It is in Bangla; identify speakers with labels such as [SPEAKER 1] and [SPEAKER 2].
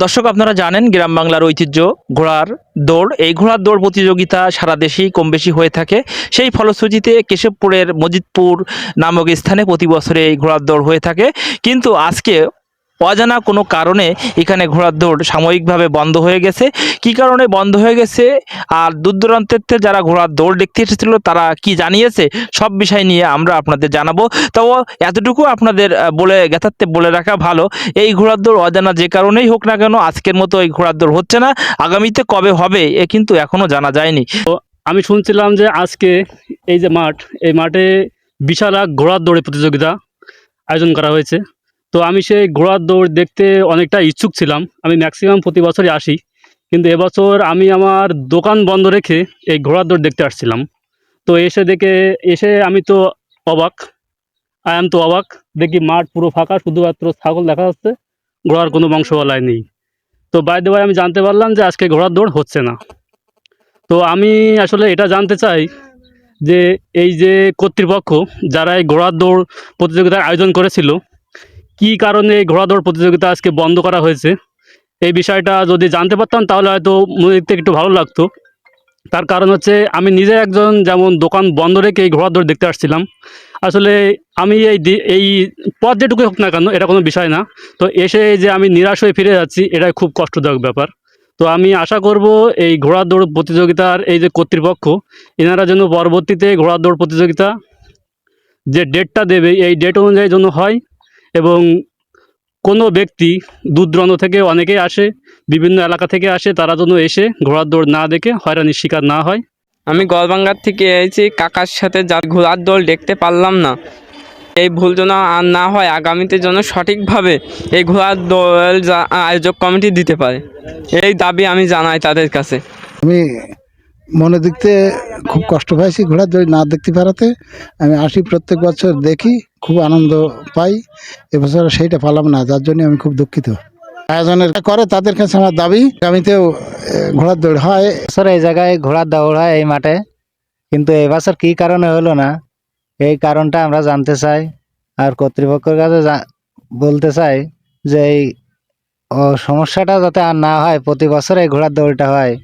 [SPEAKER 1] দর্শক, আপনারা জানেন গ্রাম বাংলার ঐতিহ্য ঘোড়ার দৌড়। এই ঘোড়ার দৌড় প্রতিযোগিতা সারা দেশেই কম বেশি হয়ে থাকে। সেই ফলশ্রুতিতে কেশবপুরের মজিদপুর নামক স্থানে প্রতি বছরে এই ঘোড়ার দৌড় হয়ে থাকে। কিন্তু আজকে অজানা কোনো কারণে এখানে ঘোড়ার দৌড় সাময়িকভাবে বন্ধ হয়ে গেছে। কি কারণে বন্ধ হয়ে গেছে আর দূর দূরান্তের থেকে যারা ঘোড়ার দৌড় দেখতে এসেছিল তারা কি জানিয়েছে, সব বিষয় নিয়ে আমরা আপনাদের জানাবো। তবে এতটুকু আপনাদের বলে রাখা ভালো, এই ঘোড়ার দৌড় অজানা যে কারণেই হোক না কেন আজকের মতো এই ঘোড়ার দৌড় হচ্ছে না। আগামীতে কবে হবে এ কিন্তু এখনো জানা যায়নি।
[SPEAKER 2] আমি শুনছিলাম যে আজকে এই যে মাঠ, এই মাঠে বিশাল এক ঘোড়ার দৌড়ের প্রতিযোগিতা আয়োজন করা হয়েছে। তো আমি সেই ঘোড়ার দৌড় দেখতে অনেকটা ইচ্ছুক ছিলাম। আমি ম্যাক্সিমাম প্রতি বছরই আসি, কিন্তু এবছর আমি আমার দোকান বন্ধ রেখে এই ঘোড়ার দৌড় দেখতে আসছিলাম। তো এসে আমি তো অবাক, অবাক। দেখি মাঠ পুরো ফাঁকা, শুধুমাত্র ছাগল দেখা যাচ্ছে, ঘোড়ার কোনো বংশবলাই নেই। তো বাই দ্য ওয়ে আমি জানতে পারলাম যে আজকে ঘোড়ার দৌড় হচ্ছে না। তো আমি আসলে এটা জানতে চাই যে এই যে কর্তৃপক্ষ যারা এই ঘোড়ার দৌড় প্রতিযোগিতার আয়োজন করেছিল, কী কারণে এই ঘোড়া দৌড় প্রতিযোগিতা আজকে বন্ধ করা হয়েছে, এই বিষয়টা যদি জানতে পারতাম তাহলে হয়তো মনে থেকে একটু ভালো লাগতো। তার কারণ হচ্ছে আমি নিজে একজন যেমন দোকান বন্ধ রেখে এই ঘোড়া দৌড় দেখতে আসছিলাম। আসলে আমি এই পথ যেটুকু হোক না কেন এটা কোনো বিষয় না। তো এসে যে আমি নিরাশ হয়ে ফিরে যাচ্ছি, এটাই খুব কষ্টদায়ক ব্যাপার। তো আমি আশা করব এই ঘোড়া দৌড় প্রতিযোগিতার এই যে কর্তৃপক্ষ, এনারা যেন পরবর্তীতে ঘোড়া দৌড় প্রতিযোগিতা যে ডেটটা দেবে এই ডেট অনুযায়ী যেন হয়, এবং কোনো ব্যক্তি দূর দূরান্ত থেকে অনেকেই আসে, বিভিন্ন এলাকা থেকে আসে, তারা যেন এসে ঘোড়ার দৌড় না দেখে হয়রানির শিকার না হয়।
[SPEAKER 3] আমি গলবাঙ্গার থেকে এসেছি কাকার সাথে, যা ঘোড়ার দৌড় দেখতে পারলাম না। এই ভুল যেন আর না হয়, আগামীতে যেন সঠিকভাবে এই ঘোড়ার দৌড় আয়োজক কমিটি দিতে পারে, এই দাবি আমি জানাই তাদের কাছে।
[SPEAKER 4] আমি মনে দেখতে খুব কষ্ট পাইছি ঘোড়ার দৌড় না দেখতে পারাতে। আমি আসি প্রত্যেক বছর দেখি, খুব আনন্দ পাই। এবছর সেইটা পালাম না, যার জন্য আমি খুব দুঃখিত। আয়োজনের করে তাদের কাছে আমার দাবি আগামীতেও ঘোড়ার দৌড় হয়।
[SPEAKER 5] বছর এই জায়গায় ঘোড়ার দৌড় হয় এই মাঠে, কিন্তু এবছর কী কারণে হলো না এই কারণটা আমরা জানতে চাই। আর কর্তৃপক্ষের কাছে বলতে চাই যে এই সমস্যাটা যাতে আর না হয়, প্রতি বছর এই ঘোড়ার দৌড়টা হয়